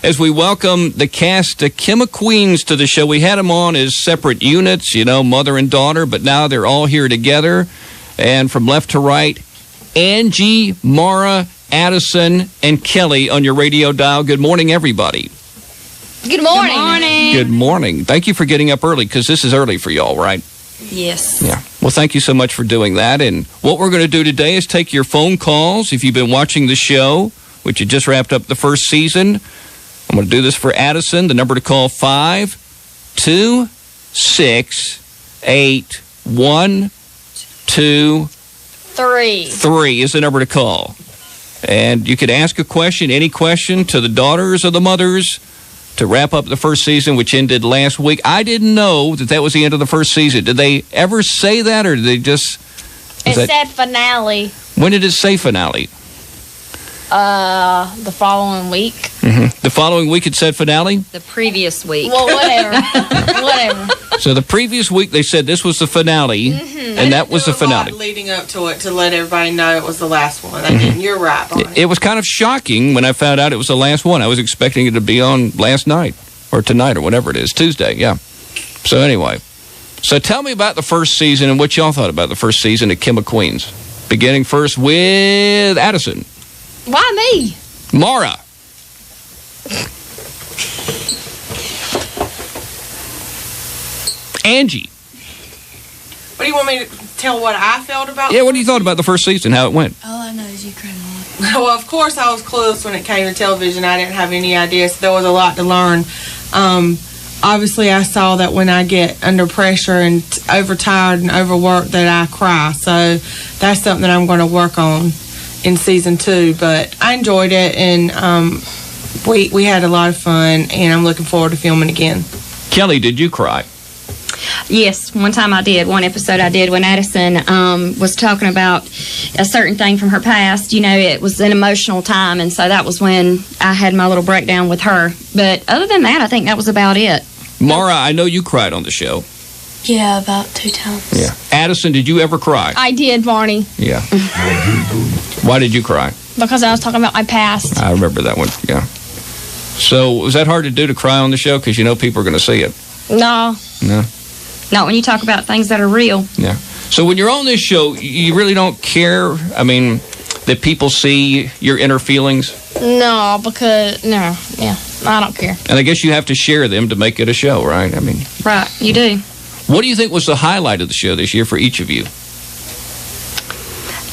as we welcome the cast of Kim of Queens to the show. We had them on as separate units, mother and daughter, but now they're all here together. And from left to right, Angie, Marah, Addison, and Kelly on your radio dial. Good morning, everybody. Good morning. Good morning. Good morning. Thank you for getting up early, because this is early for y'all, right? Yes. Yeah. Well, thank you so much for doing that. And what we're going to do today is take your phone calls. If you've been watching the show, which had just wrapped up the first season, I'm going to do this for Addison. The number to call, 5268123 is the number to call. And you could ask a question, any question, to the daughters or the mothers to wrap up the first season, which ended last week. I didn't know that was the end of the first season. Did they ever say that, or did they just... It said finale. When did it say finale? The following week. Mm-hmm. The following week it said finale? The previous week. Well, whatever. Whatever. So the previous week they said this was the finale, and that was the finale. Leading up to it to let everybody know it was the last one. I mean, you're right, Barney. It was kind of shocking when I found out it was the last one. I was expecting it to be on last night, or tonight, or whatever it is. Tuesday, yeah. So anyway. So tell me about the first season and what y'all thought about the first season of Kim of Queens. Beginning first with Addison. Why me? Marah. Angie. What do you want me to tell what I felt about? Yeah, what do you thought about the first season, how it went? All I know is you cried a lot. Well, of course, I was clueless when it came to television. I didn't have any idea, so there was a lot to learn. Obviously, I saw that when I get under pressure and overtired and overworked that I cry. So that's something that I'm going to work on in season 2. But I enjoyed it, and we had a lot of fun, and I'm looking forward to filming again. Kelly, did you cry? Yes, one time I did. One episode I did when Addison was talking about a certain thing from her past. It was an emotional time, and so that was when I had my little breakdown with her. But other than that, I think that was about it. Marah, I know you cried on the show. Yeah, about 2 times. Yeah. Addison, did you ever cry? I did, Barney. Yeah. Why did you cry? Because I was talking about my past. I remember that one, yeah. So was that hard to do, to cry on the show? Because people are going to see it. No. No? Not when you talk about things that are real. Yeah. So when you're on this show, you really don't care, that people see your inner feelings? No, because, I don't care. And I guess you have to share them to make it a show, right? Right, you do. What do you think was the highlight of the show this year for each of you?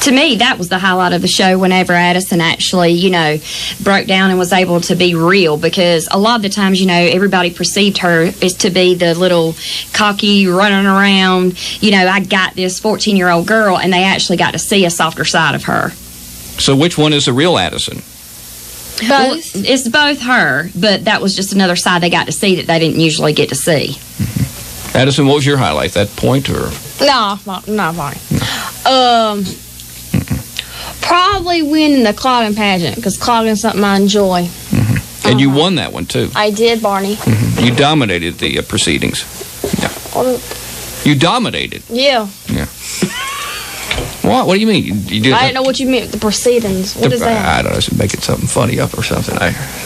To me, that was the highlight of the show whenever Addison actually, broke down and was able to be real, because a lot of the times, everybody perceived her as to be the little cocky, running around, I got this 14-year-old girl, and they actually got to see a softer side of her. So which one is the real Addison? Both. Well, it's both her, but that was just another side they got to see that they didn't usually get to see. Mm-hmm. Addison, what was your highlight, that point, or? No, Barney. Probably winning the clogging pageant, because clogging is something I enjoy. Mm-hmm. And you won that one, too. I did, Barney. Mm-hmm. You dominated the proceedings. Yeah. You dominated. Yeah. Yeah. What do you mean? You did I didn't know what you meant, the proceedings. What is that? I don't know, making something funny up or something.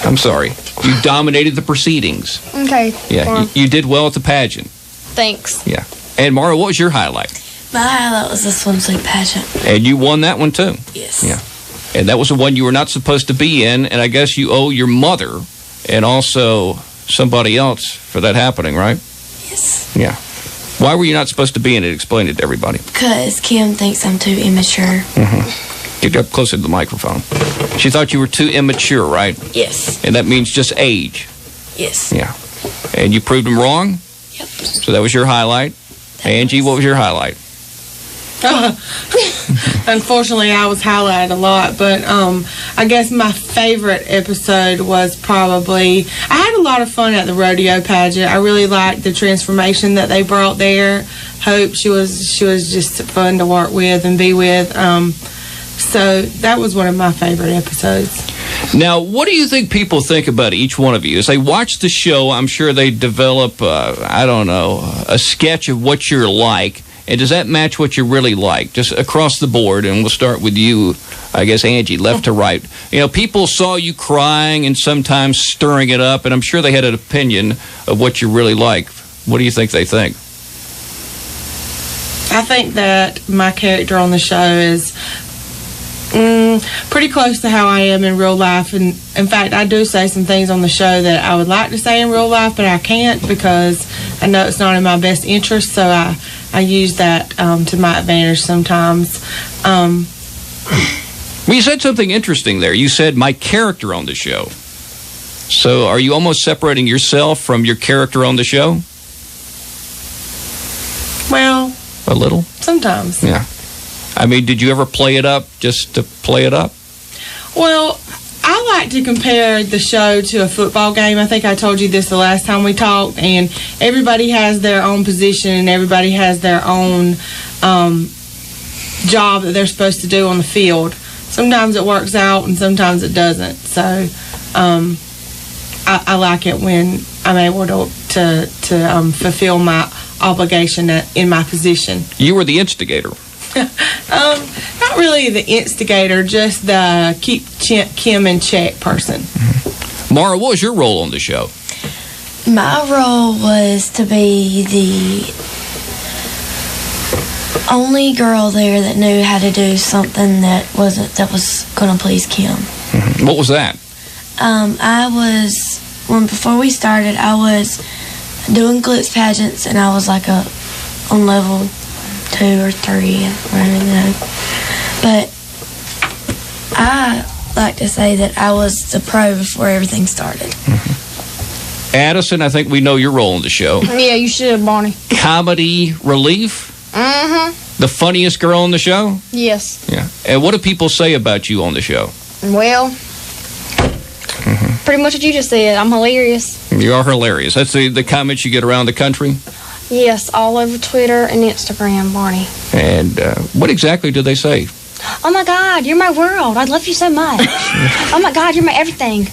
I'm sorry. You dominated the proceedings. Okay. Yeah, you did well at the pageant. Thanks. Yeah. And Marah, what was your highlight? My highlight was the swimsuit pageant. And you won that one, too? Yes. Yeah. And that was the one you were not supposed to be in, and I guess you owe your mother and also somebody else for that happening, right? Yes. Yeah. Why were you not supposed to be in it? Explain it to everybody. Because Kim thinks I'm too immature. Mm-hmm. Get up closer to the microphone. She thought you were too immature, right? Yes. And that means just age. Yes. Yeah. And you proved them wrong? Yep. So that was your highlight. Angie, what was your highlight? Unfortunately, I was highlighted a lot, but I guess my favorite episode was probably, I had a lot of fun at the rodeo pageant. I really liked the transformation that they brought there. Hope, she was just fun to work with and be with. So that was one of my favorite episodes. Now, what do you think people think about each one of you? As they watch the show, I'm sure they develop, a sketch of what you're like. And does that match what you really like, just across the board? And we'll start with you, I guess, Angie, left to right. You know, people saw you crying and sometimes stirring it up, and I'm sure they had an opinion of what you really like. What do you think they think? I think that my character on the show is pretty close to how I am in real life. And in fact, I do say some things on the show that I would like to say in real life, but I can't because I know it's not in my best interest. So I use that to my advantage sometimes. Well, you said something interesting there. You said my character on the show. So are you almost separating yourself from your character on the show? Well, a little? Sometimes. Yeah. I mean, did you ever play it up just to play it up? Well, I like to compare the show to a football game. I think I told you this the last time we talked, and everybody has their own position and everybody has their own job that they're supposed to do on the field. Sometimes it works out and sometimes it doesn't. So I like it when I'm able to fulfill my obligation in my position. You were the instigator. Not really the instigator, just the keep Kim in check person. Mm-hmm. Marah, what was your role on the show? My role was to be the only girl there that knew how to do something that was going to please Kim. Mm-hmm. What was that? Before we started, I was doing glitz pageants, and I was like on level 2 or 3, I don't even know. But I like to say that I was the pro before everything started. Mm-hmm. Addison, I think we know your role in the show. Yeah, you should, Barney. Comedy relief? Mm-hmm. The funniest girl on the show? Yes. Yeah. And what do people say about you on the show? Well, pretty much what you just said. I'm hilarious. You are hilarious. That's the comments you get around the country? Yes, all over Twitter and Instagram, Barney. And what exactly do they say? Oh, my God, you're my world. I love you so much. Oh, my God, you're my everything.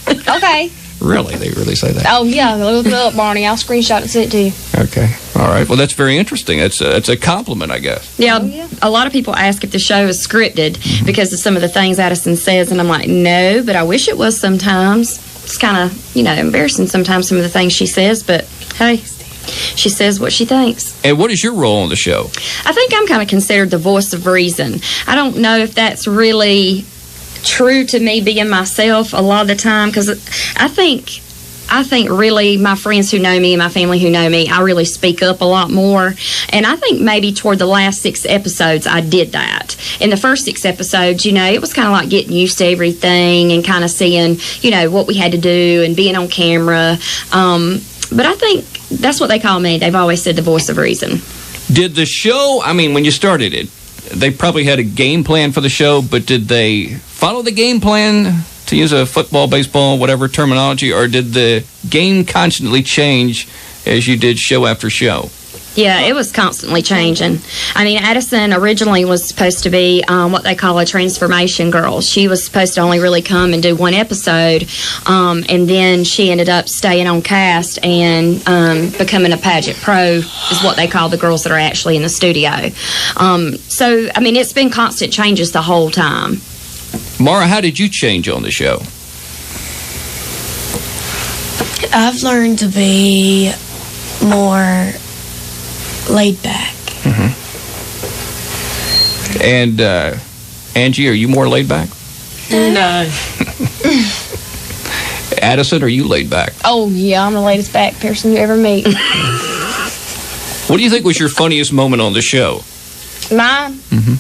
Okay. Really? They really say that? Oh, yeah. Look it up, Barney. I'll screenshot it and send it to you. Okay. All right. Well, that's very interesting. It's a compliment, I guess. Yeah, a lot of people ask if the show is scripted because of some of the things Addison says, and I'm like, no, but I wish it was sometimes. It's kind of, embarrassing sometimes, some of the things she says, but hey, she says what she thinks. And what is your role on the show? I think I'm kind of considered the voice of reason. I don't know if that's really true to me being myself a lot of the time, because I think really my friends who know me and my family who know me, I really speak up a lot more. And I think maybe toward the last 6 episodes, I did that. In the first 6 episodes, it was kind of like getting used to everything and kind of seeing, what we had to do and being on camera. But I think that's what they call me. They've always said the voice of reason. Did the show, when you started it, they probably had a game plan for the show, but did they follow the game plan, to use a football, baseball, whatever terminology, or did the game constantly change as you did show after show? Yeah, it was constantly changing. Addison originally was supposed to be what they call a transformation girl. She was supposed to only really come and do 1 episode, and then she ended up staying on cast and becoming a pageant pro, is what they call the girls that are actually in the studio. It's been constant changes the whole time. Marah, how did you change on the show? I've learned to be more laid back. Mm-hmm. And Angie, are you more laid back? No. Addison, are you laid back? Oh, yeah, I'm the latest back person you ever meet. What do you think was your funniest moment on the show? Mine? Mm-hmm.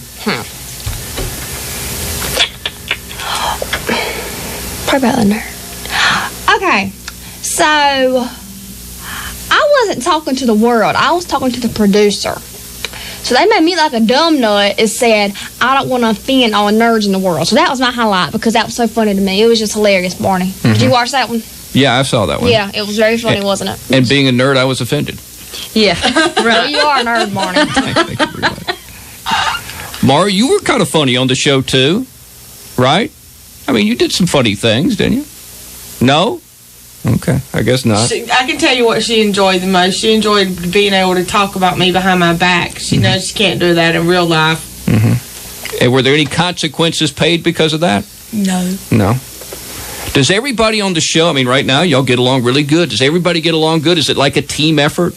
Probably about the nerd. Okay, so I wasn't talking to the world. I was talking to the producer. So they made me like a dumb nut and said, I don't want to offend all nerds in the world. So that was my highlight because that was so funny to me. It was just hilarious, Barney. Mm-hmm. Did you watch that one? Yeah, I saw that one. Yeah, it was very funny, wasn't it? And being a nerd, I was offended. Yeah. Well, you are a nerd, Barney. Thank you very much. Marah, you were kind of funny on the show, too, right? You did some funny things, didn't you? No? Okay, I guess not. I can tell you what she enjoyed the most. She enjoyed being able to talk about me behind my back. She knows she can't do that in real life. And were there any consequences paid because of that? No. No. Does everybody on the show, I mean, right now, y'all get along really good. Does everybody get along good? Is it like a team effort?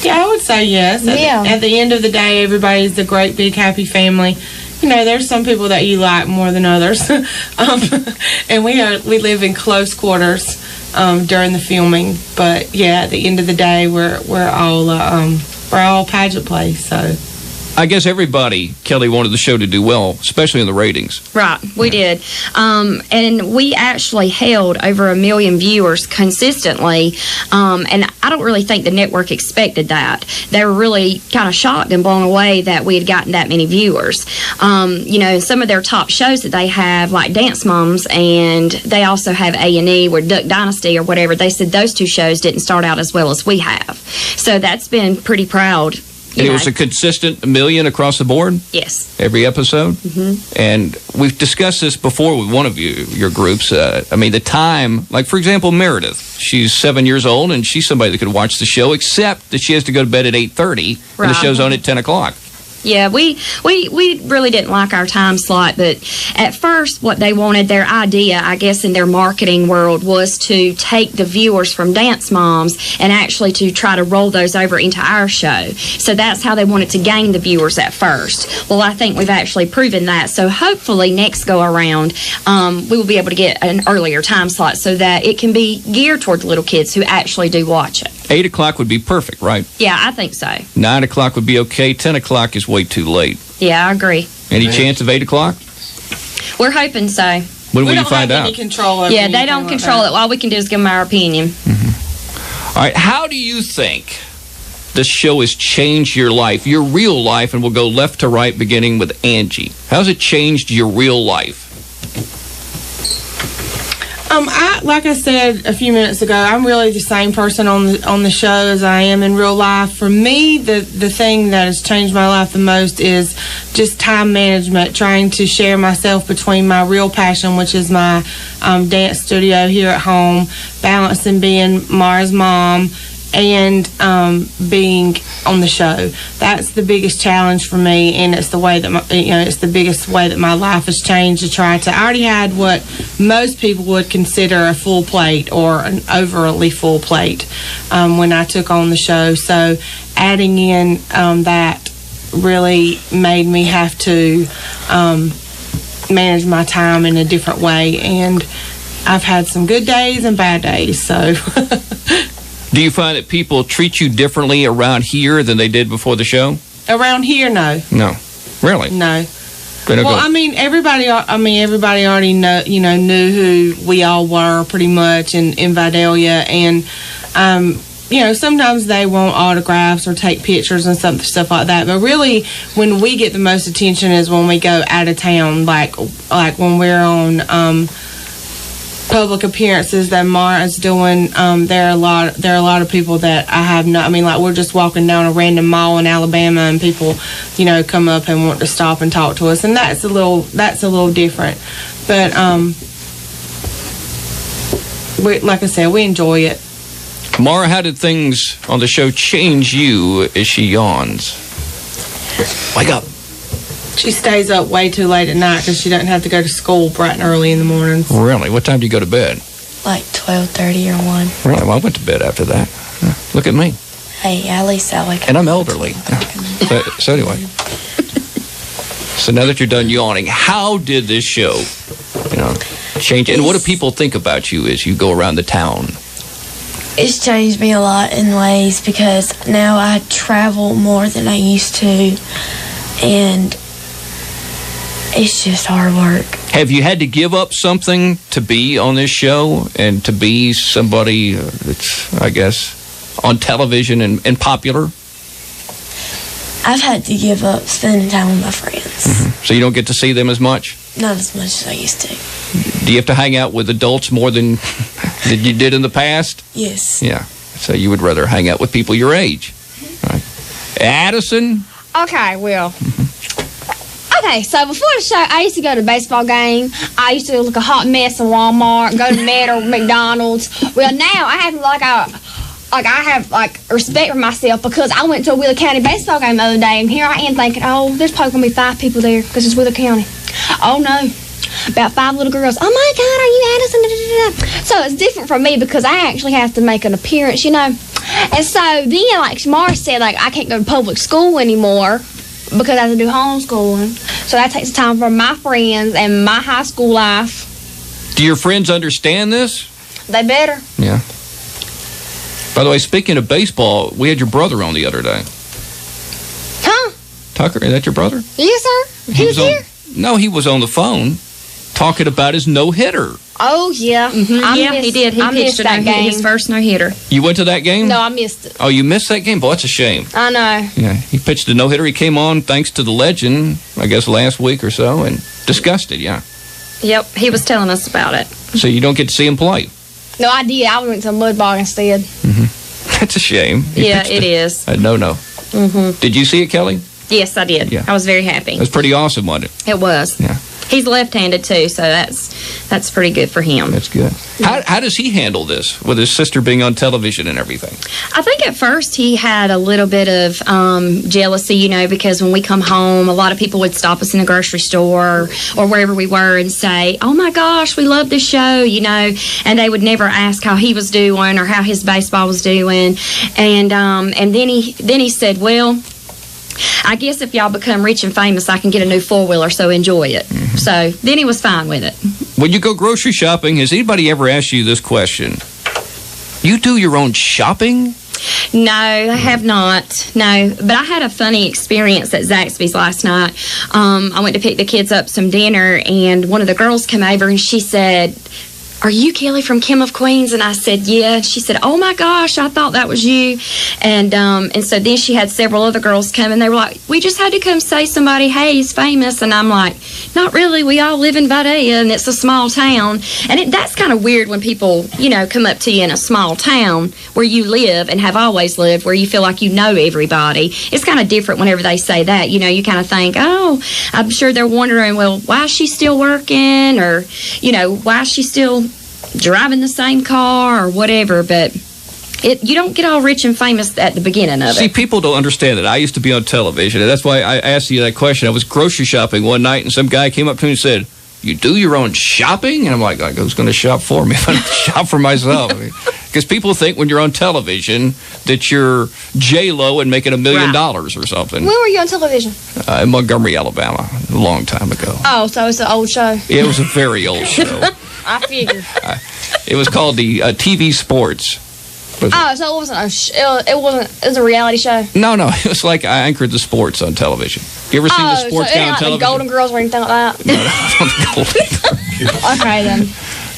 Yeah, I would say yes. At the end of the day, everybody's a great, big, happy family. You know, there's some people that you like more than others. And we live in close quarters during the filming. But, yeah, at the end of the day, we're all pageant play, so... I guess everybody, Kelly, wanted the show to do well, especially in the ratings. Right, we did. And we actually held over 1 million viewers consistently. And I don't really think the network expected that. They were really kind of shocked and blown away that we had gotten that many viewers. You know, some of their top shows that they have, like Dance Moms, and they also have A&E, or Duck Dynasty or whatever, they said those two shows didn't start out as well as we have. So that's been pretty proud. And it was a consistent 1 million across the board? Yes. Every episode? And we've discussed this before with one of your groups. I mean, the time, like, for example, Meredith. She's 7 years old, and she's somebody that could watch the show, except that she has to go to bed at 8:30, and the show's on at 10 o'clock. Yeah, we really didn't like our time slot, but at first what they wanted, their idea, I guess, in their marketing world was to take the viewers from Dance Moms and actually to try to roll those over into our show. So that's how they wanted to gain the viewers at first. Well, I think we've actually proven that. So hopefully next go around, we will be able to get an earlier time slot so that it can be geared toward the little kids who actually do watch it. 8 o'clock would be perfect, right? Yeah, I think so. 9 o'clock would be okay. 10 o'clock is way too late. Yeah, I agree. Any chance of 8 o'clock? We're hoping so. When will you find We don't have out? any control over Yeah, they don't control it. All we can do is give them our opinion. All right, how do you think this show has changed your life, your real life, and we'll go left to right beginning with Angie. How's it changed your real life? Like I said a few minutes ago, I'm really the same person on the show as I am in real life. For me, the thing that has changed my life the most is just time management, trying to share myself between my real passion, which is my dance studio here at home, balancing being Marah's mom and being on the show. That's the biggest challenge for me, and it's the way that it's the biggest way that my life has changed. I already had what most people would consider a full plate or an overly full plate when I took on the show. So adding in that really made me have to manage my time in a different way, and I've had some good days and bad days. So. Do you find that people treat you differently around here than they did before the show? Around here, no. No, really? No. Well, I mean, everybody already knew who we all were pretty much in Vidalia, and sometimes they want autographs or take pictures and stuff like that. But really, when we get the most attention is when we go out of town, like when we're on public appearances that Marah is doing. There are a lot of people that I have no. I mean, like we're just walking down a random mall in Alabama, and people, come up and want to stop and talk to us, and that's a little different. But like I said, we enjoy it. Marah, how did things on the show change you as she yawns? Wake up. She stays up way too late at night because she doesn't have to go to school bright and early in the mornings. Really? What time do you go to bed? Like 12:30 or 1. Really? Well, I went to bed after that. Look at me. Hey, at least I wake up. And I'm elderly. So anyway. So now that you're done yawning, how did this show, change? And what do people think about you as you go around the town? It's changed me a lot in ways because now I travel more than I used to, and it's just hard work. Have you had to give up something to be on this show and to be somebody that's, I guess, on television and popular? I've had to give up spending time with my friends. Mm-hmm. So you don't get to see them as much? Not as much as I used to. Do you have to hang out with adults more than you did in the past? Yes. Yeah. So you would rather hang out with people your age. Right. Addison? Okay, well, Okay, so before the show, I used to go to a baseball game. I used to look a hot mess in Walmart, go to Met or McDonald's. Well, now I have respect for myself because I went to a Wheeler County baseball game the other day, and here I am thinking, oh, there's probably gonna be 5 people there because it's Wheeler County. Oh no, about 5 little girls. Oh my God, are you Addison? Da, da, da, da. So it's different for me because I actually have to make an appearance, And so then, like Marah said, like I can't go to public school anymore because I have to do homeschooling. So that takes time from my friends and my high school life. Do your friends understand this? They better. Yeah. By the way, speaking of baseball, we had your brother on the other day. Huh? Tucker, is that your brother? Yes, sir. He was here? No, he was on the phone talking about his no-hitter. Oh, yeah. Yeah, he did. He pitched that game. His first no-hitter. You went to that game? No, I missed it. Oh, you missed that game? Boy, that's a shame. I know. Yeah, he pitched a no-hitter. He came on thanks to the legend, I guess, last week or so, and discussed it, yeah. Yep, he was telling us about it. So you don't get to see him play? No, I did. I went to a mud bog instead. That's a shame. Yeah, it is. No. Did you see it, Kelly? Yes, I did. Yeah. I was very happy. It was pretty awesome, wasn't it? It was. Yeah. He's left-handed too, so that's pretty good for him. That's good. How does he handle this with his sister being on television and everything? I think at first he had a little bit of jealousy, because when we come home, a lot of people would stop us in the grocery store or wherever we were and say, "Oh my gosh, we love this show," and they would never ask how he was doing or how his baseball was doing, and then he said, "Well, I guess if y'all become rich and famous, I can get a new 4-wheeler, so enjoy it." So then he was fine with it. When you go grocery shopping, has anybody ever asked you this question? You do your own shopping? No, I have not. No, but I had a funny experience at Zaxby's last night. I went to pick the kids up some dinner, and one of the girls came over, and she said, "Are you Kelly from Kim of Queens?" And I said, "Yeah." And she said, "Oh my gosh, I thought that was you." And so then she had several other girls come, and they were like, "We just had to come say somebody, hey, he's famous." And I'm like, "Not really. We all live in Vidalia, and it's a small town." And that's kind of weird when people, come up to you in a small town where you live and have always lived, where you feel like you know everybody. It's kind of different whenever they say that. You kind of think, oh, I'm sure they're wondering, well, why is she still working? Or, why is she still driving the same car or whatever, but you don't get all rich and famous at the beginning of it. See, people don't understand that. I used to be on television, and that's why I asked you that question. I was grocery shopping one night, and some guy came up to me and said, "You do your own shopping?" And I'm like, who's going to shop for me if I don't shop for myself? Because people think when you're on television that you're J-Lo and making $1 million or something. When were you on television? In Montgomery, Alabama, a long time ago. Oh, so it's an old show. It was a very old show. I figured. It was called the TV Sports. So it wasn't it was a reality show? No, it was like I anchored the sports on television. You ever seen the sports guy on like television? The Golden Girls or anything like that? No, not the Golden. Okay, then.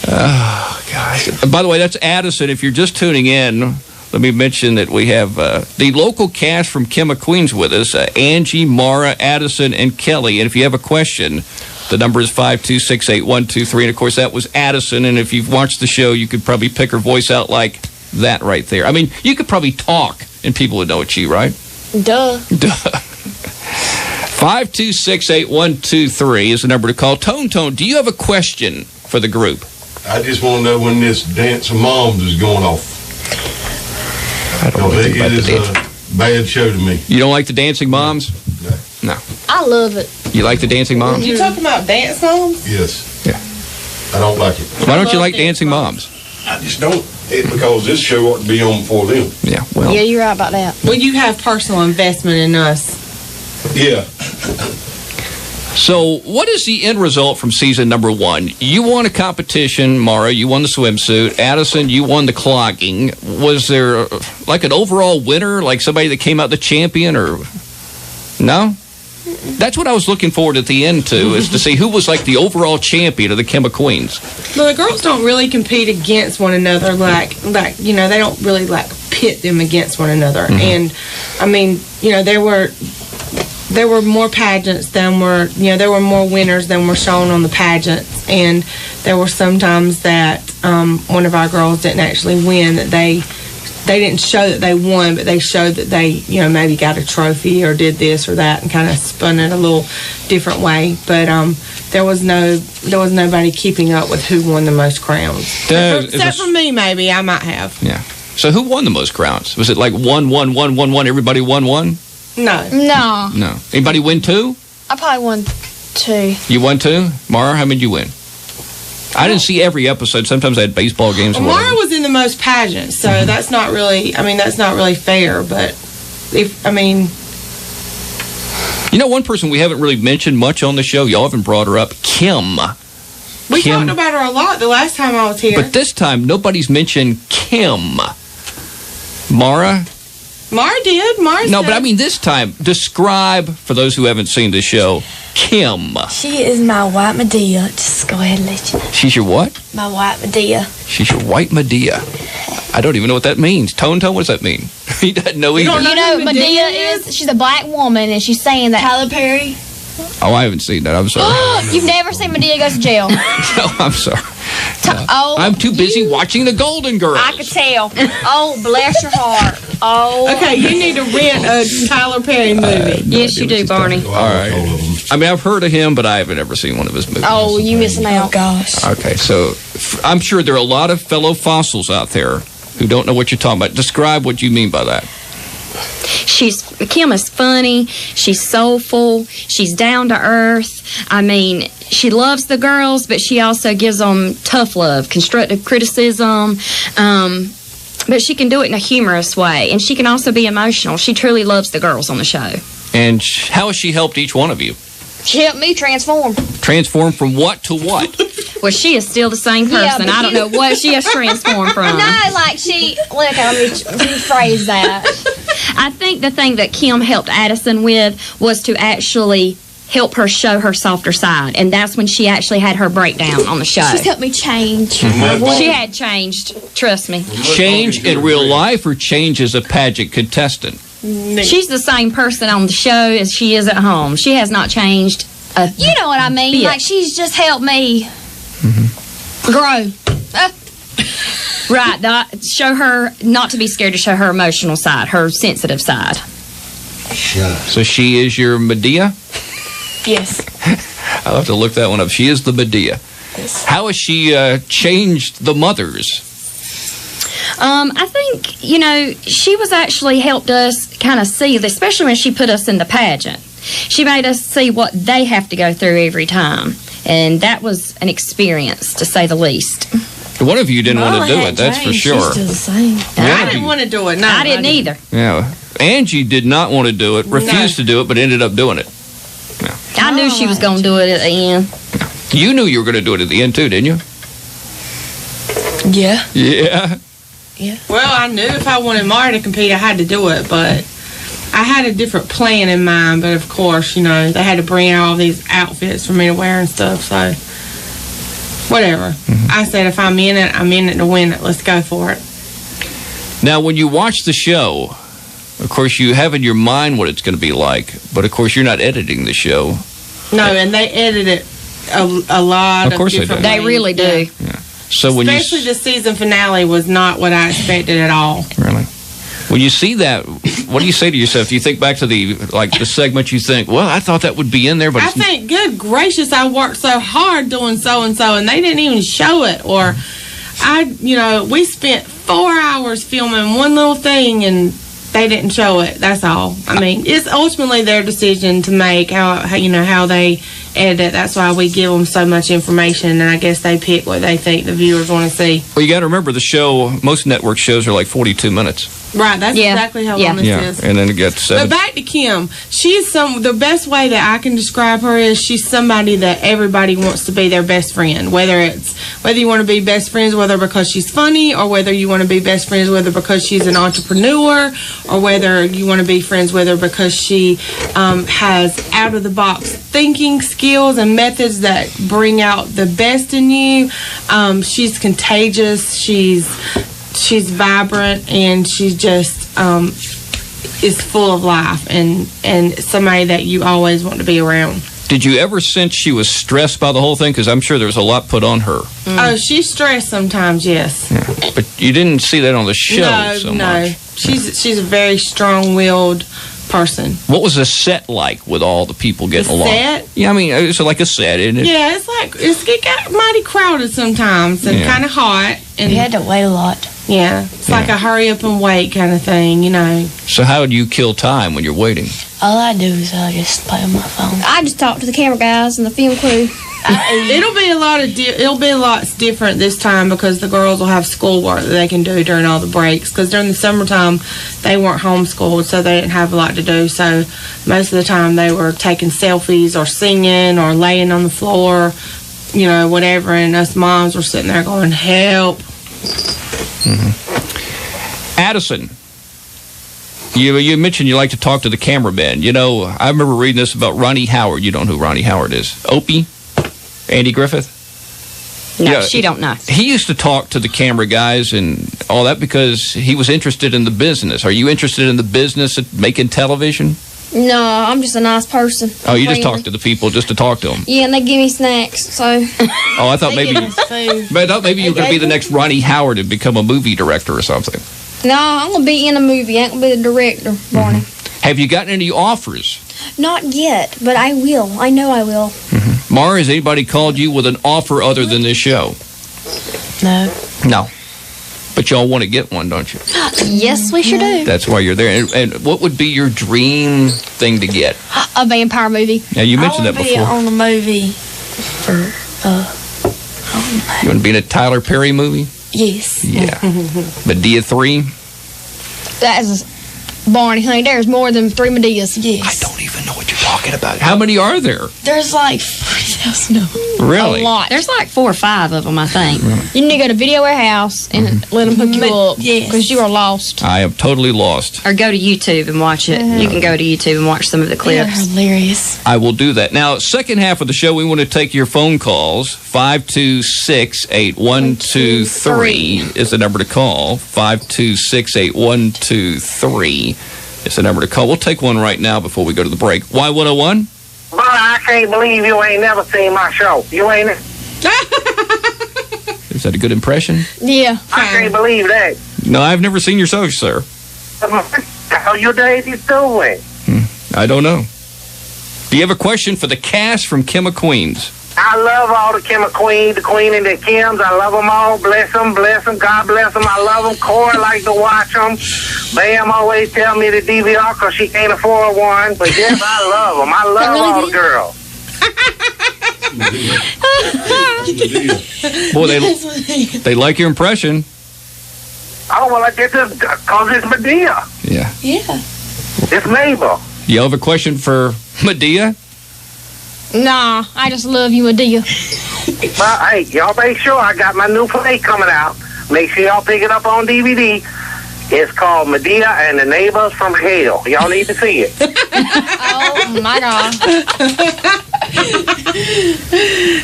Oh, gosh. By the way, that's Addison. If you're just tuning in, let me mention that we have the local cast from Kim of Queens with us, Angie, Marah, Addison, and Kelly. And if you have a question, the number is 5268123. And, of course, that was Addison. And if you've watched the show, you could probably pick her voice out like that right there. I mean, you could probably talk, and people would know it's you, right? Duh. 5268123 is the number to call. Tone, do you have a question for the group? I just want to know when this Dance of Moms is going off. I don't know anything about it the is a bad show to me. You don't like the Dancing Moms? No. I love it. You like the Dancing Moms? You talking about Dance Moms? Yes. Yeah. I don't like it. Why don't you like Dancing Moms? I just don't. Because this show ought to be on before them. Yeah, well. Yeah, you're right about that. Well, you have personal investment in us. Yeah. So, what is the end result from season number 1? You won a competition, Marah. You won the swimsuit. Addison, you won the clogging. Was there like an overall winner, like somebody that came out the champion, or no? That's what I was looking forward at the end to, is to see who was like the overall champion of the Kim of Queens. Well, the girls don't really compete against one another, like they don't really pit them against one another. And I mean, there were more pageants than there were more winners than were shown on the pageants, and there were sometimes that one of our girls didn't actually win, that they they didn't show that they won, but they showed that they, maybe got a trophy or did this or that, and kind of spun it a little different way. But there was nobody keeping up with who won the most crowns. Except for me, maybe I might have. Yeah. So who won the most crowns? Was it like 1, 1, 1, 1, 1? Everybody won one? No. No. Anybody win 2? I probably won 2. You won 2? Marah, how many did you win? I didn't see every episode. Sometimes I had baseball games. Well, Marah was in the most pageants, so that's not really. That's not really fair. But one person we haven't really mentioned much on the show. Y'all haven't brought her up. Kim. We talked about her a lot the last time I was here. But this time nobody's mentioned Kim. Marah did. No, but I mean this time. Describe for those who haven't seen the show. Kim. She is my white Medea. Just go ahead and let you know. She's your what? My white Medea. She's your white Medea. I don't even know what that means. Tone, what does that mean? He doesn't know either. You know who Medea is? She's a black woman, and she's saying that Tyler Perry. Oh, I haven't seen that. I'm sorry. You've never seen Medea Goes to Jail? No, I'm sorry. I'm too busy watching the Golden Girls. I could tell. Oh, bless your heart. Oh. Okay, you need to rent a Tyler Perry movie. Yes, you do, Barney. All right. I mean, I've heard of him, but I haven't ever seen one of his movies. Oh, you missing out. Oh, gosh. Okay, so I'm sure there are a lot of fellow fossils out there who don't know what you're talking about. Describe what you mean by that. Kim is funny. She's soulful. She's down to earth. I mean, she loves the girls, but she also gives them tough love, constructive criticism. But she can do it in a humorous way, and she can also be emotional. She truly loves the girls on the show. And how has she helped each one of you? She helped me transform. Transform from what to what? Well, she is still the same person. I don't know what she has transformed from. No, like let me rephrase that. I think the thing that Kim helped Addison with was to actually help her show her softer side, and that's when she actually had her breakdown on the show. She's helped me change. She had changed, trust me. Change in real life or change as a pageant contestant? She's the same person on the show as she is at home. She has not changed. You know what I mean? bit. Like, she's just helped me grow. Right. Show her not to be scared to show her emotional side, her sensitive side. So she is your Medea? Yes. I'll have to look that one up. She is the Medea. Yes. How has she changed the mothers? I think, she was actually helped us kind of see, especially when she put us in the pageant. She made us see what they have to go through every time. And that was an experience, to say the least. One of you didn't want to do it, that's for sure. She's still the same. I didn't want to do it. No, I didn't either. Yeah. Angie did not want to do it, refused to do it, but ended up doing it. Yeah. I knew she was going to do it at the end. You knew you were going to do it at the end, too, didn't you? Yeah. Yeah. Yeah. Well, I knew if I wanted Marah to compete, I had to do it, but I had a different plan in mind. But of course, they had to bring out all these outfits for me to wear and stuff, so whatever. Mm-hmm. I said if I'm in it to win it. Let's go for it. Now, when you watch the show, of course, you have in your mind what it's going to be like, but of course, you're not editing the show. No, and they edit it a lot of different They really do. Yeah. So when especially the season finale was not what I expected at all. Really? When you see that, what do you say to yourself? Do you think back to the segment you think, well, I thought that would be in there, but I think, good gracious, I worked so hard doing so-and-so, and they didn't even show it. Or, we spent 4 hours filming one little thing, and they didn't show it. That's all. I mean, it's ultimately their decision to make how they edit it. That's why we give them so much information, and I guess they pick what they think the viewers want to see. Well, you got to remember the show. Most network shows are like 42 minutes. Right, that's exactly how long this is. And then it gets 7. But back to Kim, she's the best way that I can describe her is she's somebody that everybody wants to be their best friend. Whether you want to be best friends with her because she's funny, or whether you want to be best friends with her because she's an entrepreneur, or whether you want to be friends with her because she has out of the box thinking skills and methods that bring out the best in you. She's contagious. She's vibrant, and she just is full of life and somebody that you always want to be around. Did you ever sense she was stressed by the whole thing? Because I'm sure there was a lot put on her. Oh, she's stressed sometimes, yes. Yeah. But you didn't see that on the show so much. She's a very strong-willed person. What was the set like with all the people getting along? Set? Yeah, I mean, it's like a set, isn't it? Yeah, it got mighty crowded sometimes and kind of hot. And You had to wait a lot. yeah, it's like a hurry up and wait kind of thing, you know. So how do you kill time when you're waiting? All I do is I just play on my phone. I just talk to the camera guys and the film crew. It'll be a lot different this time because the girls will have schoolwork that they can do during all the breaks. Because during the summertime, they weren't homeschooled, so they didn't have a lot to do. So most of the time, they were taking selfies or singing or laying on the floor, you know, whatever. And us moms were sitting there going, "Help!" Addison, you mentioned you like to talk to the cameraman. You know, I remember reading this about Ronnie Howard. You don't know who Ronnie Howard is? Opie? Andy Griffith? No, Yeah, she don't know. He used to talk to the camera guys and all that because he was interested in the business. Are you interested in the business of making television? No, I'm just a nice person. Oh, you just Friendly. talk to the people just to talk to them? Yeah, and they give me snacks, so. Oh, I thought maybe you were going to be the next Ronnie Howard and become a movie director or something. No, I'm going to be in a movie. I ain't going to be the director, Barney. Have you gotten any offers? Not yet, but I will. I know I will. Marah, has anybody called you with an offer other than this show? No. No. But y'all want to get one, don't you? Yes, we sure do. That's why you're there. And what would be your dream thing to get? A vampire movie. Now, you mentioned I that want to be before. on a movie for, You want to be in a Tyler Perry movie? yes. Yeah. Medea 3? That is Barney, honey. There's more than 3 Medeas. Yes. I don't even know what you're talking about. How many are there? There's like 40,000 of them. Really? A lot. There's like 4 or 5 of them, I think. You need to go to Video Warehouse and let them hook you up. Yes. Because you are lost. I am totally lost. Or go to YouTube and watch it. You can go to YouTube and watch some of the They're clips. hilarious. I will do that. Now, second half of the show, we want to take your phone calls. 526-8123 is the number to call. 526-8123 is the number to call. We'll take one right now before we go to the break. Y101? But I can't believe you ain't never seen my show. You ain't. Is that a good impression? Yeah. I can't believe that. No, I've never seen your show, sir. How your days is doing? I don't know. Do you have a question for the cast from Kim of Queens? I love all the Kim Queen, the Queen and the Kims. I love them all. Bless them, God bless them. I love them. Cora like to watch them. Bam always tell me the DVR because she can't afford one. But yes, I love them. I love all the girls. Boy, they like your impression. Oh, well, I get this because it's Medea. Yeah. Yeah. It's Mabel. You have a question for Medea? Nah, I just love you, Medea. Well, hey, y'all make sure I got my new play coming out. Make sure y'all pick it up on DVD. It's called Medea and the Neighbors from Hell. Y'all need to see it. Oh, my God.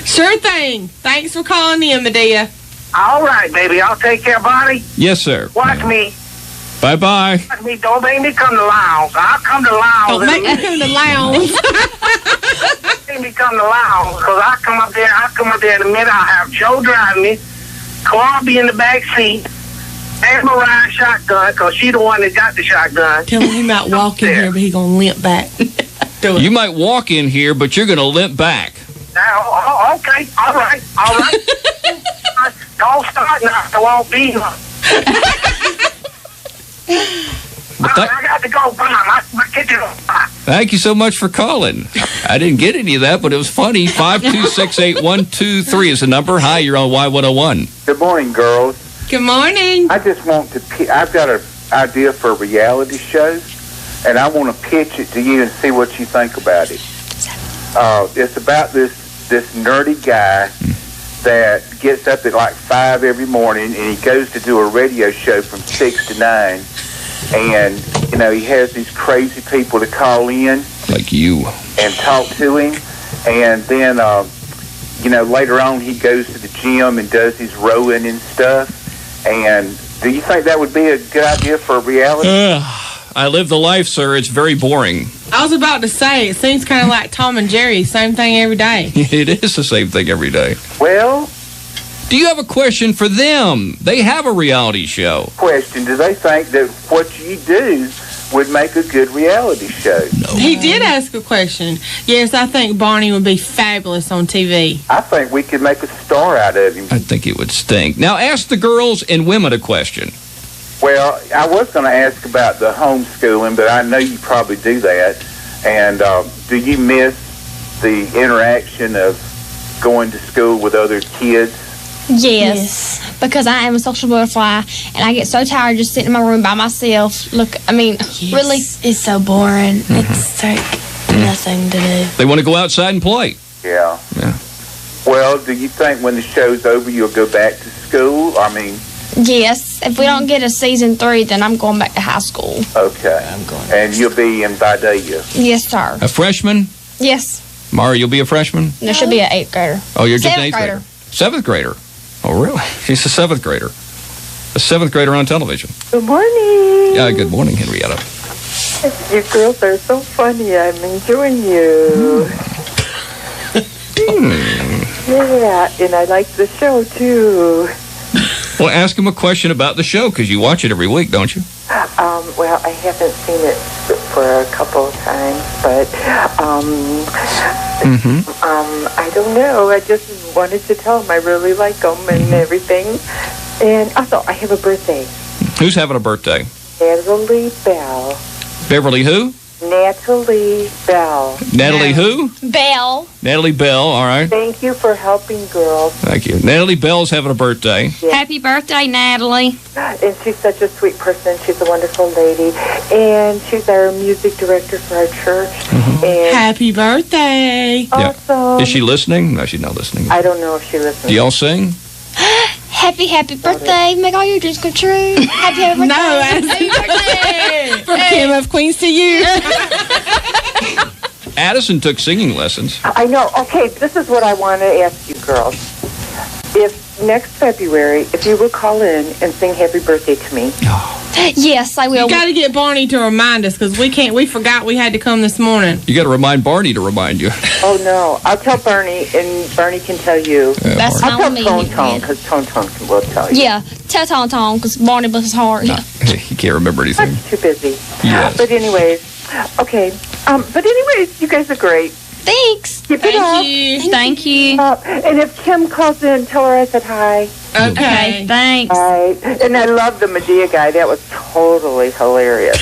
Sure thing. Thanks for calling in, Medea. All right, baby. I'll take care, Bonnie. Yes, sir. Watch me. Bye-bye. Watch me. Don't make me come to Lounge. I'll come to Lounge. Don't make me come to lounge. Make me come to Lounge because I come up there in a minute. I'll have Joe driving me. Clara be in the back seat. And Marah shotgun because she the one that got the shotgun. Tell him he might walk in here, but he gonna limp back. Do it. You might walk in here, but you're going to limp back. Now, okay. All right. Don't start now. I won't be here. I got to go. Bye. My kitchen on fire. Thank you so much for calling. I didn't get any of that, but it was funny. 5268123 is the number. Hi, you're on Y101. Good morning, girls. Good morning. I just want to. I've got an idea for a reality show, and I want to pitch it to you and see what you think about it. It's about this nerdy guy that gets up at like 5 every morning, and he goes to do a radio show from 6 to 9. And, you know, he has these crazy people to call in. Like you. And talk to him. And then, you know, later on he goes to the gym and does his rowing and stuff. And do you think that would be a good idea for a reality? I live the life, sir. It's very boring. I was about to say, it seems kind of like Tom and Jerry, same thing every day. It is the same thing every day. Well, Do you have a question for them? They have a reality show. Question: do they think that what you do would make a good reality show? No. He did ask a question. Yes, I think Barney would be fabulous on TV. I think we could make a star out of him. I think it would stink. Now, ask the girls and women a question. Well, I was going to ask about the homeschooling, but I know you probably do that. And do you miss the interaction of going to school with other kids? Yes, because I am a social butterfly, and I get so tired just sitting in my room by myself. Look, I mean, really, It's so boring. It's like nothing to do. They want to go outside and play. Yeah. Yeah. Well, do you think when the show's over you'll go back to school? I mean, yes. If we don't get a season 3, then I'm going back to high school. okay. And you'll be in Vidalia. Yes, sir. A freshman? Yes. Marah, you'll be a freshman? There should be an 8th grader. Oh, you're just an 8th 7th grader. 7th grader? Oh, really? She's a 7th grader. A 7th grader on television. Good morning. Yeah, good morning, Henrietta. You girls are so funny. I'm enjoying you. Yeah, and I like the show, too. Well, ask him a question about the show, because you watch it every week, don't you? Well, I haven't seen it for a couple of times, but I don't know. I just wanted to tell them I really like them and everything. And also, I have a birthday. Who's having a birthday? Natalie Bell. Beverly who? Natalie Bell. Natalie who? Bell. Natalie Bell, all right. Thank you for helping, girls. Thank you. Natalie Bell's having a birthday. Yeah. Happy birthday, Natalie. And she's such a sweet person. She's a wonderful lady. And she's our music director for our church. And Happy birthday. awesome. Is she listening? No, she's not listening. I don't know if she listens. Do y'all sing? Happy birthday. Make all your dreams come true. Happy birthday. No, Happy birthday. From Kim of Queens to you. Addison took singing lessons. I know. Okay, this is what I want to ask you girls. If next February, if you would call in and sing happy birthday to me. Yes, I will. You got to get Barney to remind us, because we forgot we had to come this morning. You got to remind Barney to remind you. Oh, no. I'll tell Bernie, and Bernie can tell you. That's I'll fine tell with me. Tone, because Tone will tell you. Yeah, tell Tom, because Barney bless his heart. Yeah. He can't remember anything. I'm too busy. Yes. But anyways, okay. But anyways, you guys are great. Thanks. Keep it up. Thank you. And if Kim calls in, tell her I said hi. Okay, thanks. All right. And I love the Medea guy. That was totally hilarious.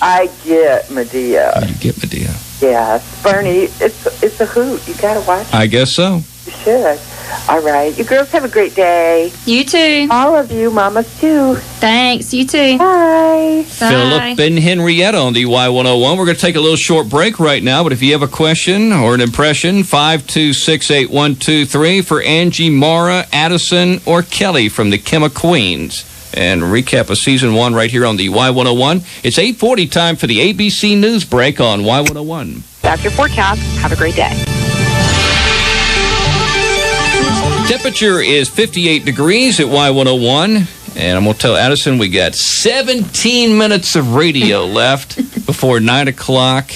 I get Medea. You get Medea. Yes. Bernie, it's a hoot. You got to watch it. I guess so. You should. All right. You girls have a great day. You too. All of you, mamas too. Thanks. You too. Bye. Philip and Henrietta on the Y101. We're going to take a little short break right now, but if you have a question or an impression, 5268123 for Angie, Marah, Addison, or Kelly from the Kim of Queens. And recap of Season 1 right here on the Y101. It's 8:40 time for the ABC News break on Y101. That's your forecast. Have a great day. Temperature is 58 degrees at Y101. And I'm going to tell Addison we got 17 minutes of radio left before 9 o'clock.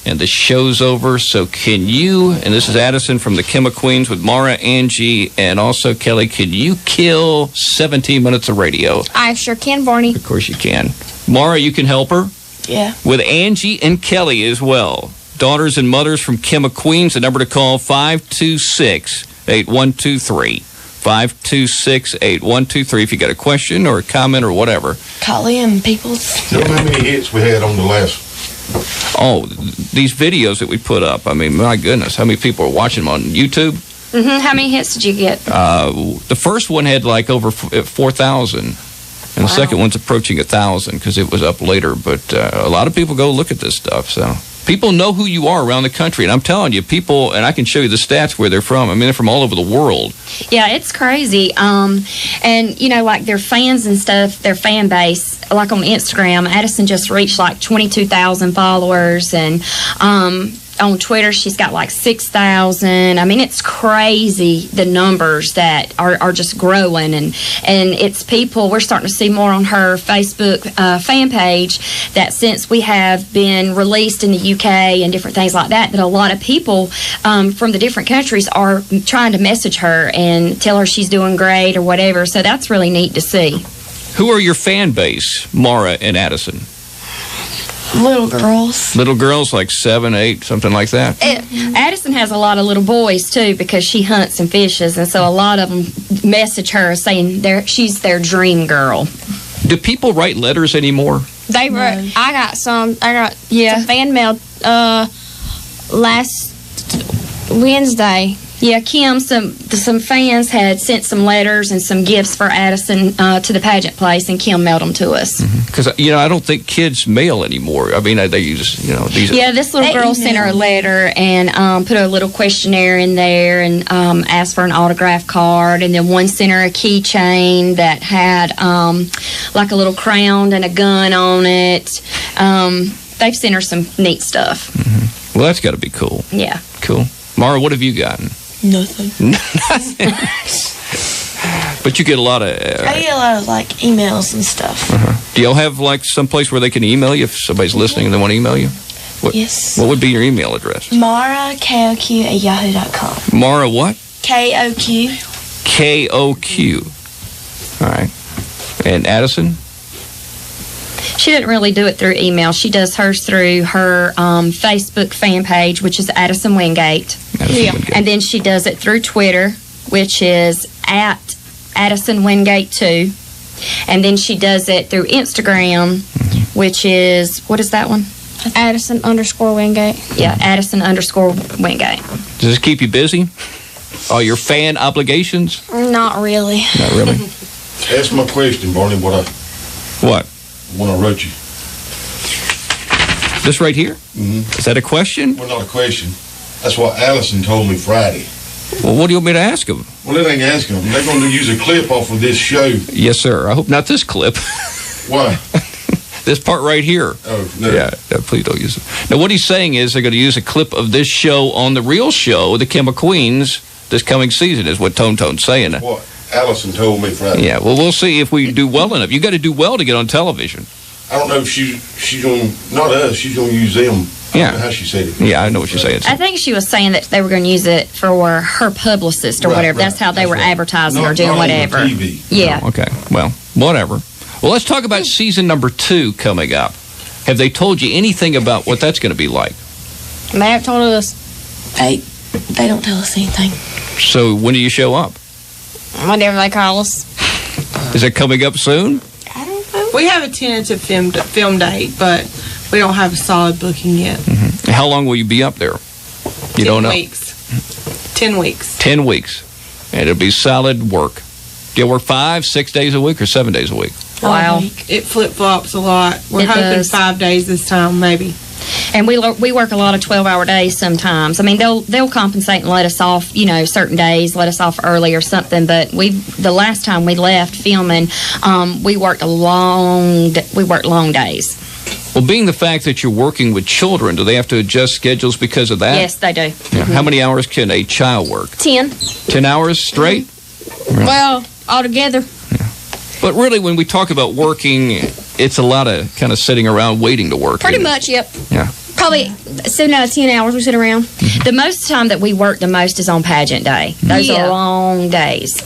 And the show's over. So can you, and this is Addison from the Kim of Queens with Marah, Angie, and also Kelly, can you kill 17 minutes of radio? I sure can, Barney. Of course you can. Marah, you can help her? Yeah. With Angie and Kelly as well. Daughters and mothers from Kim of Queens. The number to call, 526-8123. 526-8123 if you got a question or a comment or whatever. Colleen Peoples. Tell me how many hits we had on the last. Oh, these videos that we put up. I mean, my goodness, how many people are watching them on YouTube? How many hits did you get? The first one had like over 4,000. And the second one's approaching 1,000 because it was up later. But a lot of people go look at this stuff. So people know who you are around the country. And I'm telling you, people, and I can show you the stats where they're from. I mean, they're from all over the world. Yeah, it's crazy. And, you know, like their fans and stuff, their fan base, like on Instagram, Addison just reached like 22,000 followers. And on Twitter, she's got like 6,000. I mean, it's crazy the numbers that are just growing, and it's people. We're starting to see more on her Facebook fan page that since we have been released in the UK and different things like that a lot of people from the different countries are trying to message her and tell her she's doing great or whatever. So that's really neat to see. Who are your fan base, Marah and Addison? Little girls. Little girls, like 7, 8, something like that? Addison has a lot of little boys, too, because she hunts and fishes, and so a lot of them message her saying she's their dream girl. Do people write letters anymore? They wrote. I got some fan mail last Wednesday. Yeah, Kim, some fans had sent some letters and some gifts for Addison to the pageant place, and Kim mailed them to us. Because, I don't think kids mail anymore. I mean, they use, these. Yeah, this little girl sent her a letter and put a little questionnaire in there and asked for an autograph card. And then one sent her a keychain that had like a little crown and a gun on it. They've sent her some neat stuff. Well, that's got to be cool. Yeah. Cool. Marah, what have you gotten? Nothing. Nothing. But you get a lot of... I get a lot of, emails and stuff. Do y'all have, some place where they can email you if somebody's listening and they want to email you? Yes. What would be your email address? Marah, KOQ@yahoo.com. Marah what? KOQ. KOQ. All right. And Addison? She doesn't really do it through email. She does hers through her Facebook fan page, which is Addison Wingate. Wingate. And then she does it through Twitter, which is at Addison Wingate 2. And then she does it through Instagram, which is, what is that one? Addison_Wingate. Yeah, Addison_Wingate. Does this keep you busy? All your fan obligations? Not really. Not really. Ask my question, Barney, What? when I wrote you. This right here? Mm-hmm. Is that a question? Well, not a question. That's what Allison told me Friday. Well, what do you want me to ask them? Well, they ain't asking them. They're going to use a clip off of this show. Yes, sir. I hope not this clip. Why? This part right here. Oh, no. Yeah, please don't use it. Now, what he's saying is they're going to use a clip of this show on the real show, the Kim of Queens, this coming season, is what Tone's saying. What Allison told me Friday. Yeah, well, we'll see if we do well enough. You got to do well to get on television. I don't know if she's going to, not us, she's going to use them. I don't know how she said it. Yeah, I know what you're saying. I think she was saying that they were going to use it for her publicist or whatever. That's how they were advertising or doing whatever. TV. Yeah. Oh, okay, well, whatever. Well, let's talk about season number 2 coming up. Have they told you anything about what that's going to be like? They haven't told us. They don't tell us anything. So when do you show up? Whenever they call us. Is it coming up soon? I don't know. We have a tentative film date, but we don't have a solid booking yet. Mm-hmm. How long will you be up there? You don't know. 10 weeks. 10 weeks. 10 weeks. And it'll be solid work. Do you work 5, 6 days a week or 7 days a week? Wow. It flip-flops a lot. We're It hoping does. 5 days this time, maybe. And we work a lot of 12-hour days sometimes. I mean, they'll compensate and let us off, certain days, let us off early or something. But the last time we left filming, we worked long days. Well, being the fact that you're working with children, do they have to adjust schedules because of that? Yes, they do. Yeah. How many hours can a child work? 10. 10 hours straight? Mm-hmm. Really? Well, altogether. But really, when we talk about working, it's a lot of kind of sitting around waiting to work. Pretty isn't it? much, yep. Yeah. Probably 7 out of 10 hours we sit around. The most time that we work the most is on pageant day. Those are long days.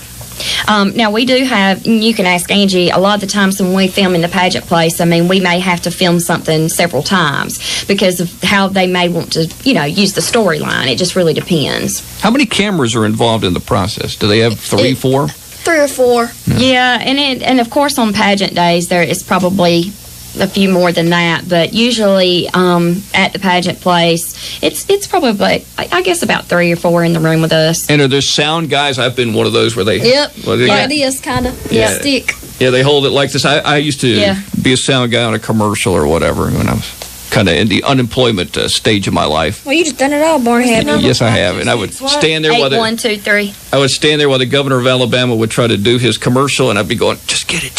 Now, we do have, you can ask Angie, a lot of the times when we film in the pageant place, I mean, we may have to film something several times because of how they may want to, use the storyline. It just really depends. How many cameras are involved in the process? Do they have 3, 4? 3 or 4. Yeah, and of course on pageant days there is probably a few more than that, but usually at the pageant place it's probably I guess about 3 or 4 in the room with us. And are there sound guys? I've been one of those where they... Yep. Well, they Like this, kind of. Yeah. Stick. Yeah, they hold it like this. I used to be a sound guy on a commercial or whatever when I was kind of in the unemployment stage of my life. Well, you just done it all, Barney. Yes, I have. And I would stand there while 8, 1, 2, 3. I would stand there while the governor of Alabama would try to do his commercial, and I'd be going, just get it.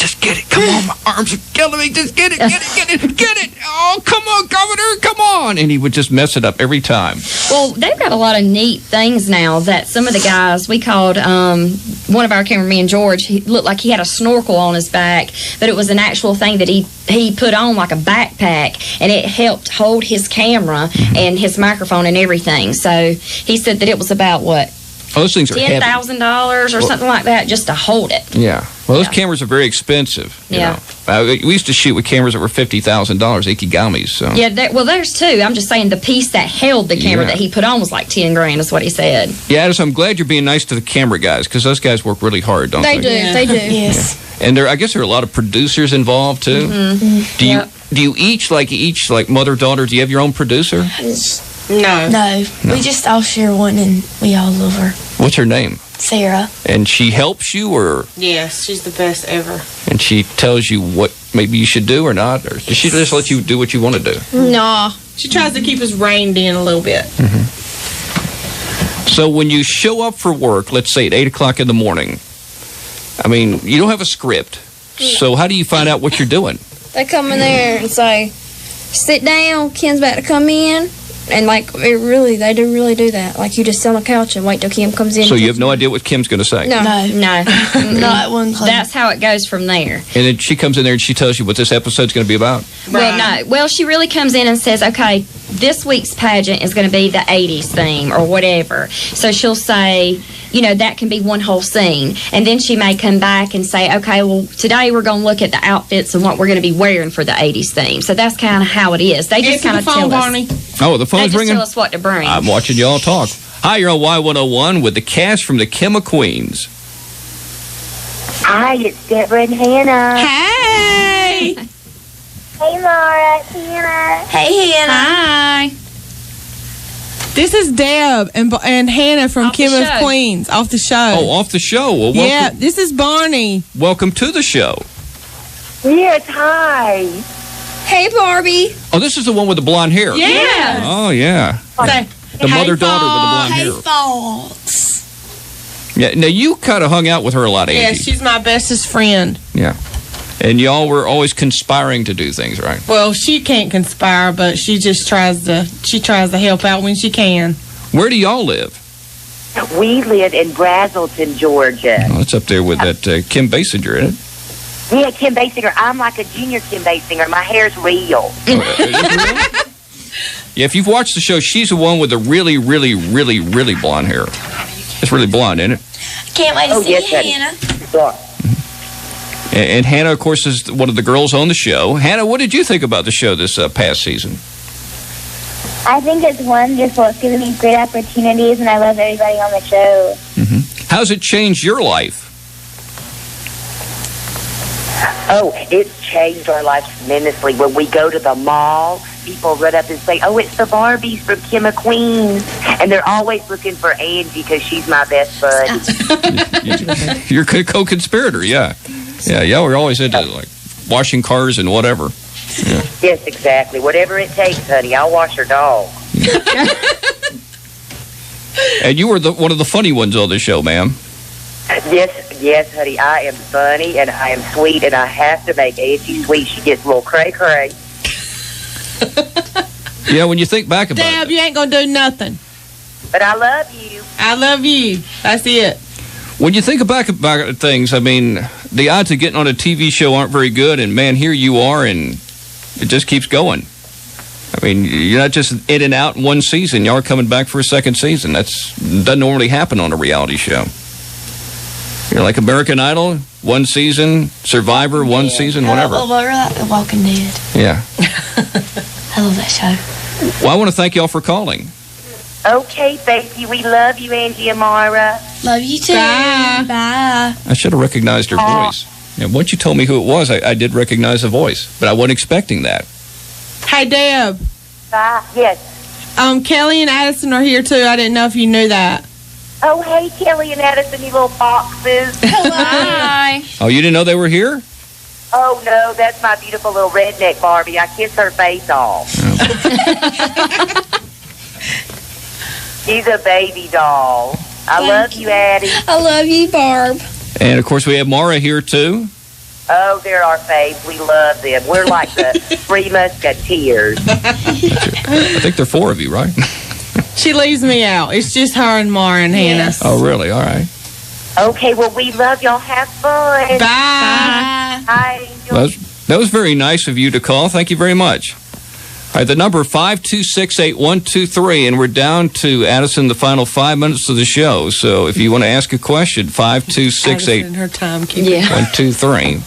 Come on, my arms are killing me. Just get it. Oh, come on, governor, come on. And he would just mess it up every time. Well, they've got a lot of neat things now that some of the guys, we called one of our cameramen, George, he looked like he had a snorkel on his back, but it was an actual thing that he put on like a backpack, and it helped hold his camera and his microphone and everything. So he said that it was about, what, Oh, those things are heavy. $10,000 or something like that just to hold it. Yeah. Well, those cameras are very expensive. You know. We used to shoot with cameras that were $50,000, Ikigamis. So. Yeah, there's two. I'm just saying the piece that held the camera that he put on was like $10,000 is what he said. Yeah, Addison, I'm glad you're being nice to the camera guys, because those guys work really hard, don't they? They do. Yes. Yeah. And I guess there are a lot of producers involved, too. Mm-hmm. Do you each like mother, daughter, do you have your own producer? No. We just all share one, and we all love her. What's her name? Sarah. And she helps you, or? Yes, she's the best ever. And she tells you what maybe you should do or not? Or does she just let you do what you want to do? No. She tries to keep us reined in a little bit. Mm-hmm. So when you show up for work, let's say at 8 o'clock in the morning, I mean, you don't have a script. So how do you find out what you're doing? They come in there and say, sit down, Ken's about to come in. And, like, they do really do that. Like, you just sit on the couch and wait till Kim comes in. So you have no idea what Kim's going to say? No. Not one clue. That's how it goes from there. And then she comes in there and she tells you what this episode's going to be about? Well, no. Well, she really comes in and says, okay, this week's pageant is going to be the 80s theme or whatever. So she'll say, you know, that can be one whole scene. And then she may come back and say, okay, well, today we're going to look at the outfits and what we're going to be wearing for the 80s theme. So that's kind of how it is. They just kind of tell us. Oh, the phone's ringing? They just tell us what to bring. I'm watching y'all talk. Hi, you're on Y101 with the cast from the Kim of Queens. Hi, it's Deborah and Hannah. Hey! Hey, Marah, Hannah. Hey, Hannah. Hi. This is Deb and Hannah from Off Kim the of show. Queens, off the show. Oh, off the show. Well, welcome. Yeah, this is Barney. Welcome to the show. Yes, hi. Hey, Barbie. Oh, this is the one with the blonde hair. Yes. Oh, yeah. The mother-daughter with the blonde hair. Fox. Yeah. Now, you kind of hung out with her a lot, Angie. Yeah, she's my bestest friend. Yeah. And y'all were always conspiring to do things, right? Well, she can't conspire, but she just tries to help out when she can. Where do y'all live? We live in Brazelton, Georgia. Oh, it's up there with that Kim Basinger, isn't it? Yeah, Kim Basinger. I'm like a junior Kim Basinger. My hair's real. Yeah, if you've watched the show, she's the one with the really, really, really, really blonde hair. It's really blonde, isn't it? Can't wait to see you, Hannah. And Hannah, of course, is one of the girls on the show. Hannah, what did you think about the show this past season? I think it's wonderful. It's given me great opportunities, and I love everybody on the show. Mm-hmm. How's it changed your life? Oh, it's changed our lives tremendously. When we go to the mall, people run up and say, oh, it's the Barbies from Kim of Queens. And they're always looking for Angie because she's my best bud. You're a co-conspirator, yeah. Yeah, y'all were always into, like, washing cars and whatever. Yeah. Yes, exactly. Whatever it takes, honey. I'll wash her dog. And you were one of the funny ones on the show, ma'am. Yes, honey. I am funny and I am sweet, and I have to make Angie sweet. She gets a little cray-cray. Yeah, when you think back about Deb, you ain't going to do nothing. But I love you. I love you. That's it. When you think back about things, I mean, the odds of getting on a TV show aren't very good, and man, here you are, and it just keeps going. I mean, you're not just in and out in one season. You are coming back for a second season. That doesn't normally happen on a reality show. You're like American Idol, one season, Survivor, one season, whatever. Oh, we're like The Walking Dead. Yeah. I love that show. Well, I want to thank y'all for calling. Okay, thank you. We love you, Angie and Marah. Love you too. Bye. I should have recognized her voice. And once you told me who it was, I did recognize the voice, but I wasn't expecting that. Hey, Deb. Bye. Yes. Kelly and Addison are here, too. I didn't know if you knew that. Oh, hey, Kelly and Addison, you little foxes. Hi. Oh, you didn't know they were here? Oh, no, that's my beautiful little redneck Barbie. I kiss her face off. She's a baby doll. I love you, Addie. I love you, Barb. And, of course, we have Marah here, too. Oh, they're our faves. We love them. We're like the Three Musketeers. I think there are 4 of you, right? She leaves me out. It's just her and Marah and Hannah. Oh, really? All right. Okay, well, we love y'all. Have fun. Bye. Bye. That was very nice of you to call. Thank you very much. All right, the number 5268123, and we're down to, Addison, the final 5 minutes of the show. So if you want to ask a question, 5268123.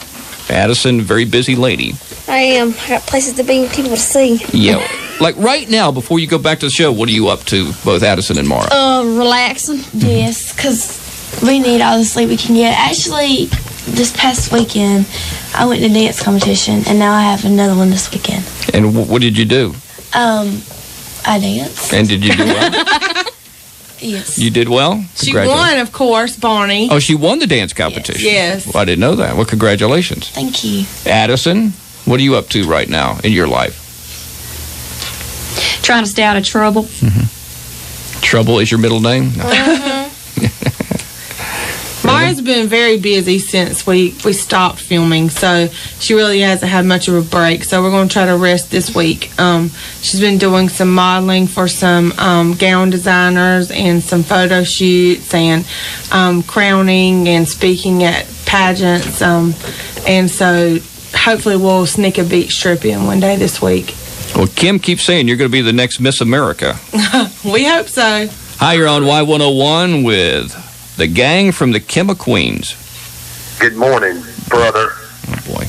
Addison, very busy lady. I am. I got places to be and people to see. Yeah. Like right now, before you go back to the show, what are you up to, both Addison and Marah? Relaxing. Yes, because we need all the sleep we can get. Actually, this past weekend, I went to dance competition, and now I have another one this weekend. And what did you do? I danced. And did you do well? Yes. You did well? She won, of course, Barney. Oh, she won the dance competition? Yes. Well, I didn't know that. Well, congratulations. Thank you. Addison, what are you up to right now in your life? Trying to stay out of trouble. Trouble is your middle name? No. Marah's been very busy since we stopped filming, so she really hasn't had much of a break. So we're going to try to rest this week. She's been doing some modeling for some gown designers and some photo shoots and crowning and speaking at pageants. And so hopefully we'll sneak a beach trip in one day this week. Well, Kim keeps saying you're going to be the next Miss America. We hope so. Hi, you're on Y101 with the gang from the Kimma Queens. Good morning, brother. Oh, boy.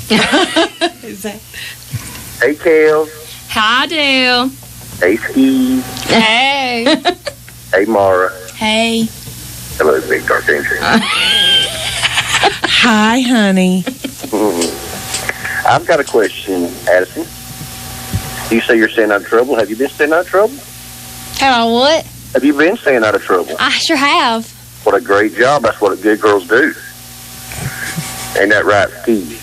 Hey, Kel. Hi, Dale. Hey, Steve. Hey. Hey, Marah. Hey. Hello, Big Dark Angel. Hi, honey. I've got a question, Addison. You say you're staying out of trouble. Have you been staying out of trouble? Have I what? Have you been staying out of trouble? I sure have. What a great job. That's what good girls do. Ain't that right, Steve?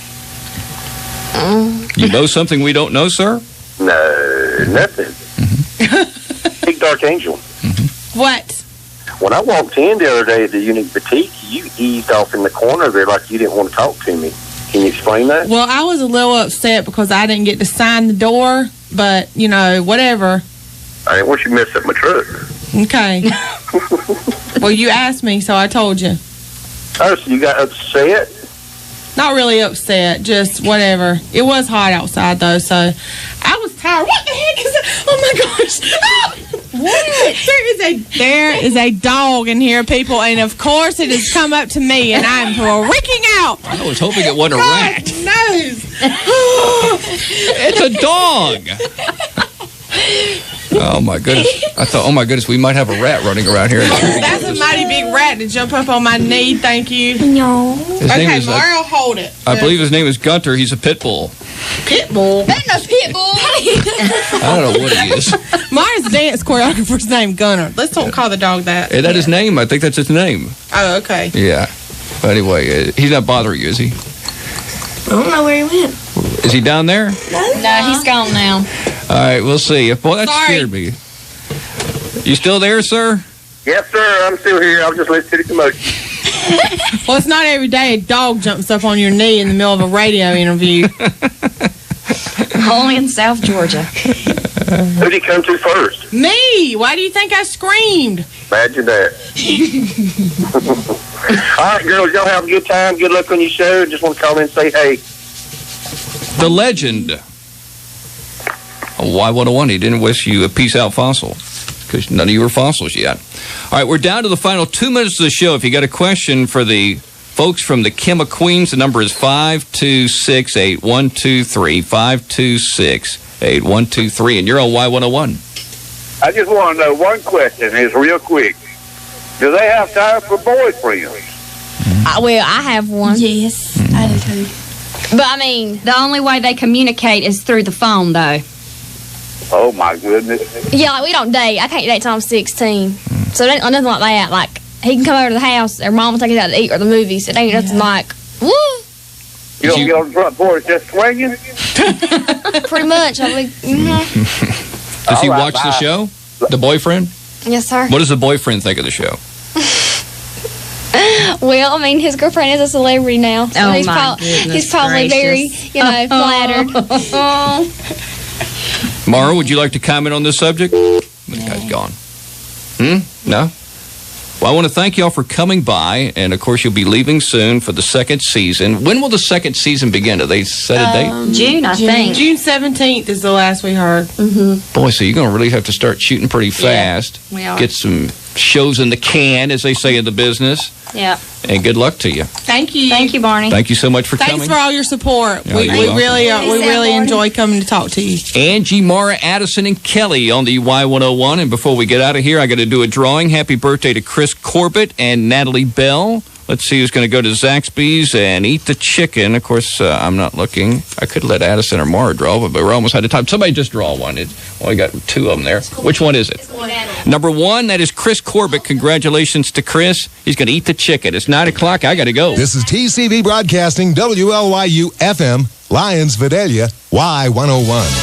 You know something we don't know, sir? No, nothing. Big Dark Angel. What? When I walked in the other day at the Unique Boutique, you eased off in the corner there like you didn't want to talk to me. Can you explain that? Well, I was a little upset because I didn't get to sign the door, but, you know, whatever. I didn't want you to mess up my truck. Okay. Well, you asked me, so I told you. Oh, so you got upset? Not really upset, just whatever. It was hot outside, though, so I was tired. What the heck is that? Oh, my gosh. Ah! What? There is a dog in here, people, and of course it has come up to me, and I'm freaking out. I was hoping it wasn't a rat. Nose. It's a dog. Oh, my goodness. I thought, oh, my goodness, we might have a rat running around here. That's a mighty big rat to jump up on my knee. Thank you. No. Okay, Marah, hold it. I believe his name is Gunter. He's a pit bull. Pit bull? That's no pit bull. I don't know what he is. Marah's dance choreographer's name, Gunter. Let's don't call the dog that. Is that his name? I think that's his name. Oh, okay. Yeah. But anyway, he's not bothering you, is he? I don't know where he went. Is he down there? No, he's gone now. All right, we'll see. Boy, that scared me. You still there, sir? Yes, sir. I'm still here. I'm just listening to the commotion. Well, it's not every day a dog jumps up on your knee in the middle of a radio interview. Only in South Georgia. Who did he come to first? Me! Why do you think I screamed? Imagine that. All right, girls, y'all have a good time. Good luck on your show. Just want to call in and say hey. The legend. Y101, he didn't wish you a peace out fossil because none of you are fossils yet. All right, we're down to the final 2 minutes of the show. If you got a question for the folks from the Kimma Queens, the number is 5268123, 5268123, and you're on Y101. I just want to know one question. It's real quick. Do they have time for boyfriends? Well, I have one. Yes, I do too. But, I mean, The only way they communicate is through the phone, though. Oh, my goodness. yeah, like, we don't date. I can't date till I'm 16. So, it ain't nothing like that. Like, he can come over to the house, or mom will take us out to eat or the movies. It ain't nothing like, woo. You don't get on the front porch just swinging? Pretty much. Does he watch the show? The boyfriend? Yes, sir. What does the boyfriend think of the show? Well, I mean, his girlfriend is a celebrity now, so Oh, he's, my goodness he's probably very, flattered. Marah, would you like to comment on this subject? This guy's gone. No? Well, I want to thank y'all for coming by, and of course you'll be leaving soon for the second season. When will the second season begin? Do they set a date? June, I think. June 17th is the last we heard. Boy, so you're going to really have to start shooting pretty fast. we are. Get some shows in the can, as they say in the business. Yeah. And good luck to you. Thank you. Thank you, Barney. Thank you so much for Thanks coming. for all your support. Yeah, we you're welcome. really enjoy coming to talk to you. Angie, Marah, Addison, and Kelly on the Y101. And before we get out of here, I got to do a drawing. Happy birthday to Chris Corbett and Natalie Bell. Let's see who's going to go to Zaxby's and eat the chicken. Of course, I'm not looking. I could let Addison or Marah draw, but we're almost out of time. Somebody just draw one. We got two of them there. Which one is it? Number one, that is Chris Corbett. Congratulations to Chris. He's going to eat the chicken. It's 9 o'clock. I got to go. This is TCV Broadcasting, WLYU FM, Lyons, Vidalia, Y101.